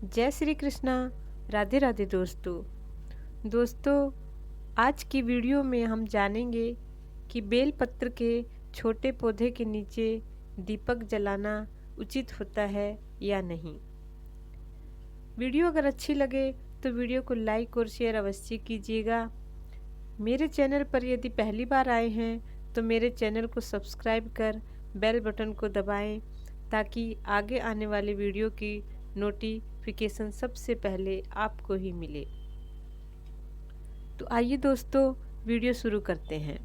जय श्री कृष्णा। राधे राधे दोस्तों, आज की वीडियो में हम जानेंगे कि बेलपत्र के छोटे पौधे के नीचे दीपक जलाना उचित होता है या नहीं। वीडियो अगर अच्छी लगे तो वीडियो को लाइक और शेयर अवश्य कीजिएगा। मेरे चैनल पर यदि पहली बार आए हैं तो मेरे चैनल को सब्सक्राइब कर बेल बटन को दबाएं ताकि आगे आने वाली वीडियो की नोटिफिकेशन सबसे पहले आपको ही मिले। तो आइए दोस्तों, वीडियो शुरू करते हैं।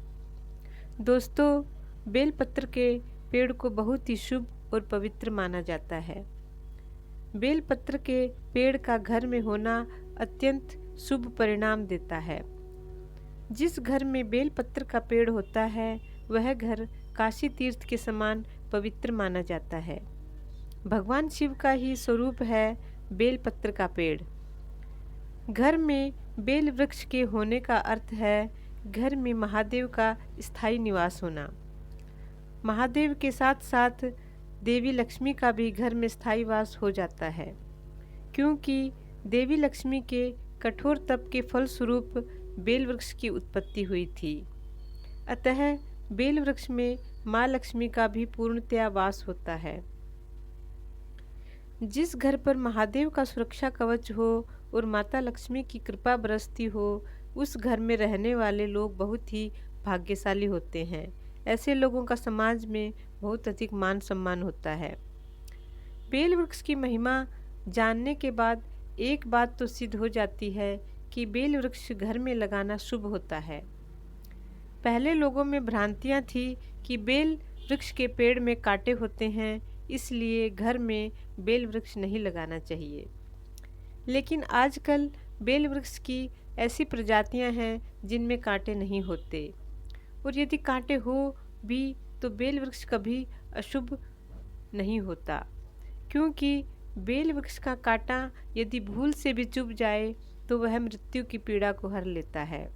दोस्तों, बेलपत्र के पेड़ को बहुत ही शुभ और पवित्र माना जाता है। बेलपत्र के पेड़ का घर में होना अत्यंत शुभ परिणाम देता है। जिस घर में बेलपत्र का पेड़ होता है वह घर काशी तीर्थ के समान पवित्र माना जाता है। भगवान शिव का ही स्वरूप है बेलपत्र का पेड़। घर में बेल वृक्ष के होने का अर्थ है घर में महादेव का स्थायी निवास होना। महादेव के साथ साथ देवी लक्ष्मी का भी घर में स्थायी वास हो जाता है, क्योंकि देवी लक्ष्मी के कठोर तप के फलस्वरूप बेल वृक्ष की उत्पत्ति हुई थी। अतः बेल वृक्ष में माँ लक्ष्मी का भी पूर्णतया वास होता है। जिस घर पर महादेव का सुरक्षा कवच हो और माता लक्ष्मी की कृपा बरसती हो, उस घर में रहने वाले लोग बहुत ही भाग्यशाली होते हैं। ऐसे लोगों का समाज में बहुत अधिक मान सम्मान होता है। बेल वृक्ष की महिमा जानने के बाद एक बात तो सिद्ध हो जाती है कि बेल वृक्ष घर में लगाना शुभ होता है। पहले लोगों में भ्रांतियां थी कि बेल वृक्ष के पेड़ में कांटे होते हैं, इसलिए घर में बेल वृक्ष नहीं लगाना चाहिए। लेकिन आजकल बेल वृक्ष की ऐसी प्रजातियां हैं जिनमें कांटे नहीं होते, और यदि कांटे हो भी तो बेल वृक्ष कभी अशुभ नहीं होता, क्योंकि बेल वृक्ष का कांटा यदि भूल से भी चुभ जाए तो वह मृत्यु की पीड़ा को हर लेता है।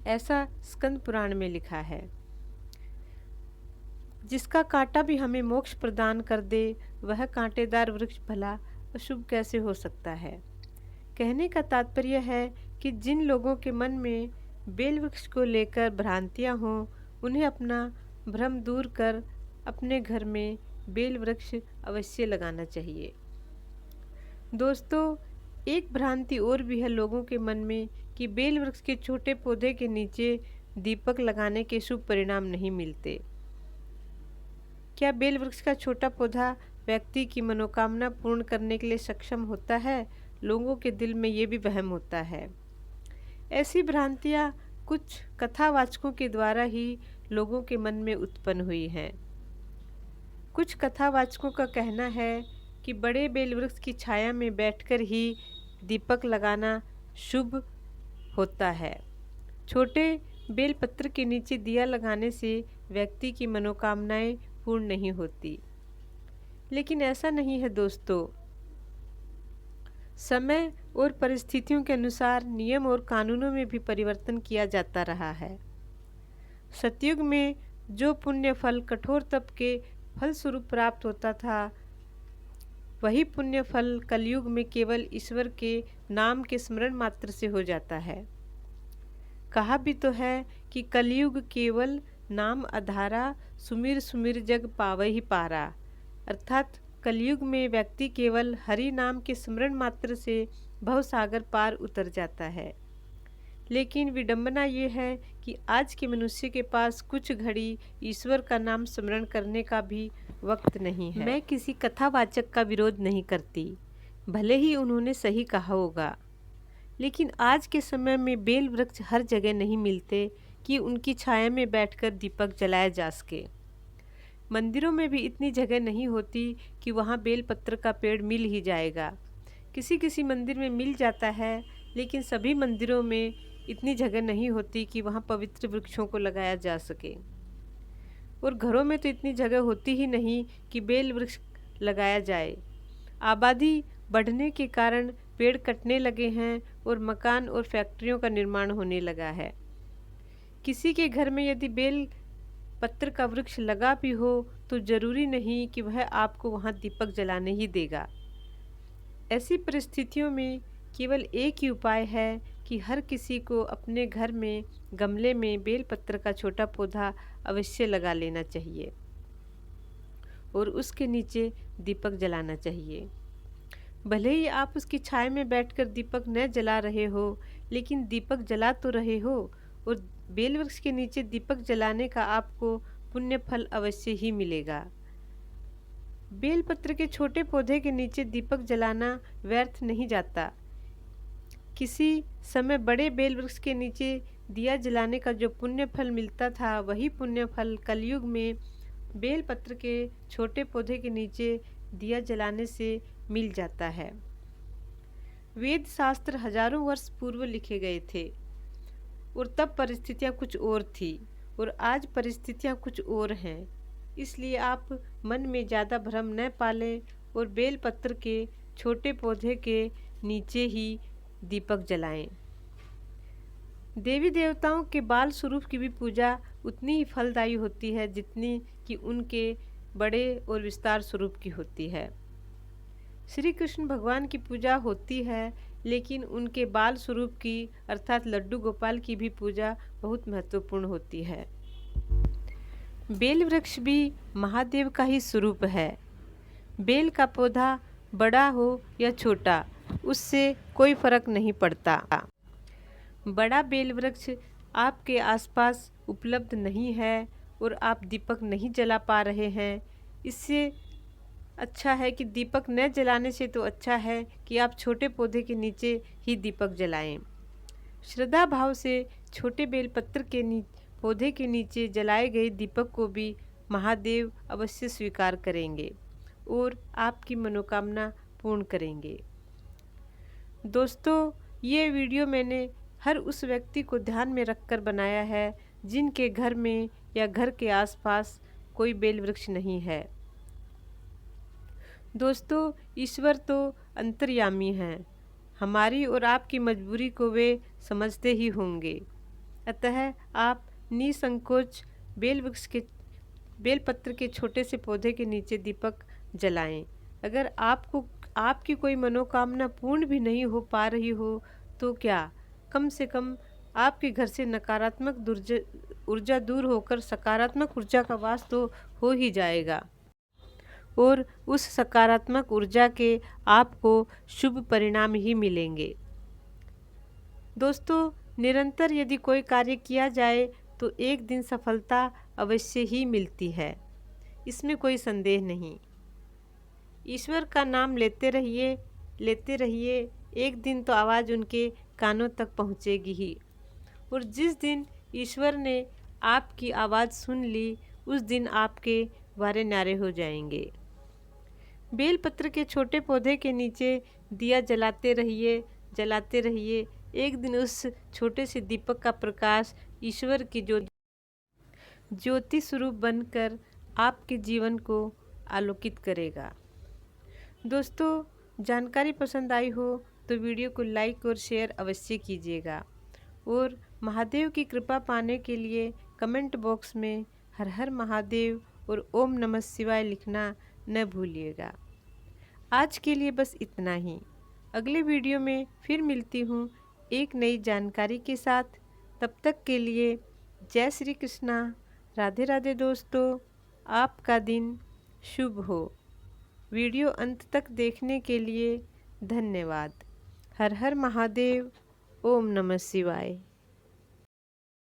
ऐसा स्कंद पुराण में लिखा है। जिसका कांटा भी हमें मोक्ष प्रदान कर दे, वह कांटेदार वृक्ष भला अशुभ कैसे हो सकता है। कहने का तात्पर्य है कि जिन लोगों के मन में बेल वृक्ष को लेकर भ्रांतियां हों, उन्हें अपना भ्रम दूर कर अपने घर में बेल वृक्ष अवश्य लगाना चाहिए। दोस्तों, एक भ्रांति और भी है लोगों के मन में कि बेल वृक्ष के छोटे पौधे के नीचे दीपक लगाने के शुभ परिणाम नहीं मिलते। क्या बेल वृक्ष का छोटा पौधा व्यक्ति की मनोकामना पूर्ण करने के लिए सक्षम होता है? लोगों के दिल में ये भी वहम होता है। ऐसी भ्रांतियाँ कुछ कथावाचकों के द्वारा ही लोगों के मन में उत्पन्न हुई हैं। कुछ कथावाचकों का कहना है कि बड़े बेल वृक्ष की छाया में बैठकर ही दीपक लगाना शुभ होता है। छोटे बेल पत्र के नीचे दिया लगाने से व्यक्ति की मनोकामनाएं पूर्ण नहीं होती। लेकिन ऐसा नहीं है दोस्तों। समय और परिस्थितियों के अनुसार नियम और कानूनों में भी परिवर्तन किया जाता रहा है। सतयुग में जो पुण्य फल कठोर तप के फल स्वरूप प्राप्त होता था, वही पुण्य फल कलयुग में केवल ईश्वर के नाम के स्मरण मात्र से हो जाता है। कहा भी तो है कि कलयुग केवल नाम आधारा, सुमिर सुमिर जग पावै ही पारा। अर्थात कलयुग में व्यक्ति केवल हरि नाम के स्मरण मात्र से भवसागर पार उतर जाता है। लेकिन विडंबना ये है कि आज के मनुष्य के पास कुछ घड़ी ईश्वर का नाम स्मरण करने का भी वक्त नहीं है। मैं किसी कथावाचक का विरोध नहीं करती, भले ही उन्होंने सही कहा होगा, लेकिन आज के समय में बेल वृक्ष हर जगह नहीं मिलते कि उनकी छाया में बैठकर दीपक जलाया जा सके। मंदिरों में भी इतनी जगह नहीं होती कि वहाँ बेल पत्र का पेड़ मिल ही जाएगा। किसी किसी मंदिर में मिल जाता है, लेकिन सभी मंदिरों में इतनी जगह नहीं होती कि वहाँ पवित्र वृक्षों को लगाया जा सके। और घरों में तो इतनी जगह होती ही नहीं कि बेल वृक्ष लगाया जाए। आबादी बढ़ने के कारण पेड़ कटने लगे हैं और मकान और फैक्ट्रियों का निर्माण होने लगा है। किसी के घर में यदि बेल पत्र का वृक्ष लगा भी हो तो जरूरी नहीं कि वह आपको वहाँ दीपक जलाने ही देगा। ऐसी परिस्थितियों में केवल एक ही उपाय है कि हर किसी को अपने घर में गमले में बेलपत्र का छोटा पौधा अवश्य लगा लेना चाहिए और उसके नीचे दीपक जलाना चाहिए। भले ही आप उसकी छाया में बैठकर दीपक न जला रहे हो, लेकिन दीपक जला तो रहे हो और बेल वृक्ष के नीचे दीपक जलाने का आपको पुण्य फल अवश्य ही मिलेगा। बेलपत्र के छोटे पौधे के नीचे दीपक जलाना व्यर्थ नहीं जाता। किसी समय बड़े बेल वृक्ष के नीचे दिया जलाने का जो पुण्य फल मिलता था, वही पुण्य फल कलयुग में बेलपत्र के छोटे पौधे के नीचे दिया जलाने से मिल जाता है। वेद शास्त्र हजारों वर्ष पूर्व लिखे गए थे और तब परिस्थितियाँ कुछ और थी और आज परिस्थितियाँ कुछ और हैं। इसलिए आप मन में ज़्यादा भ्रम न पालें और बेलपत्र के छोटे पौधे के नीचे ही दीपक जलाएं। देवी देवताओं के बाल स्वरूप की भी पूजा उतनी ही फलदायी होती है जितनी कि उनके बड़े और विस्तार स्वरूप की होती है। श्री कृष्ण भगवान की पूजा होती है, लेकिन उनके बाल स्वरूप की अर्थात लड्डू गोपाल की भी पूजा बहुत महत्वपूर्ण होती है। बेल वृक्ष भी महादेव का ही स्वरूप है। बेल का पौधा बड़ा हो या छोटा, उससे कोई फर्क नहीं पड़ता। बड़ा बेल वृक्ष आपके आसपास उपलब्ध नहीं है और आप दीपक नहीं जला पा रहे हैं, इससे अच्छा है कि दीपक न जलाने से तो अच्छा है कि आप छोटे पौधे के नीचे ही दीपक जलाएं। श्रद्धा भाव से छोटे बेलपत्र के पौधे के नीचे जलाए गए दीपक को भी महादेव अवश्य स्वीकार करेंगे और आपकी मनोकामना पूर्ण करेंगे। दोस्तों, ये वीडियो मैंने हर उस व्यक्ति को ध्यान में रखकर बनाया है जिनके घर में या घर के आसपास कोई बेल वृक्ष नहीं है। दोस्तों, ईश्वर तो अंतर्यामी हैं, हमारी और आपकी मजबूरी को वे समझते ही होंगे। अतः आप निसंकोच बेलपत्र के छोटे से पौधे के नीचे दीपक जलाएं। अगर आपकी कोई मनोकामना पूर्ण भी नहीं हो पा रही हो तो क्या, कम से कम आपके घर से नकारात्मक ऊर्जा दूर होकर सकारात्मक ऊर्जा का वास तो हो ही जाएगा और उस सकारात्मक ऊर्जा के आपको शुभ परिणाम ही मिलेंगे। दोस्तों, निरंतर यदि कोई कार्य किया जाए तो एक दिन सफलता अवश्य ही मिलती है, इसमें कोई संदेह नहीं। ईश्वर का नाम लेते रहिए, एक दिन तो आवाज़ उनके कानों तक पहुँचेगी ही। और जिस दिन ईश्वर ने आपकी आवाज़ सुन ली, उस दिन आपके वारे न्यारे हो जाएंगे। बेलपत्र के छोटे पौधे के नीचे दिया जलाते रहिए। एक दिन उस छोटे से दीपक का प्रकाश ईश्वर की ज्योति स्वरूप बनकर आपके जीवन को आलोकित करेगा। दोस्तों, जानकारी पसंद आई हो तो वीडियो को लाइक और शेयर अवश्य कीजिएगा और महादेव की कृपा पाने के लिए कमेंट बॉक्स में हर हर महादेव और ओम नमः शिवाय लिखना न भूलिएगा। आज के लिए बस इतना ही। अगले वीडियो में फिर मिलती हूँ एक नई जानकारी के साथ। तब तक के लिए जय श्री कृष्णा, राधे राधे। दोस्तों, आपका दिन शुभ हो। वीडियो अंत तक देखने के लिए धन्यवाद। हर हर महादेव, ओम नमः शिवाय।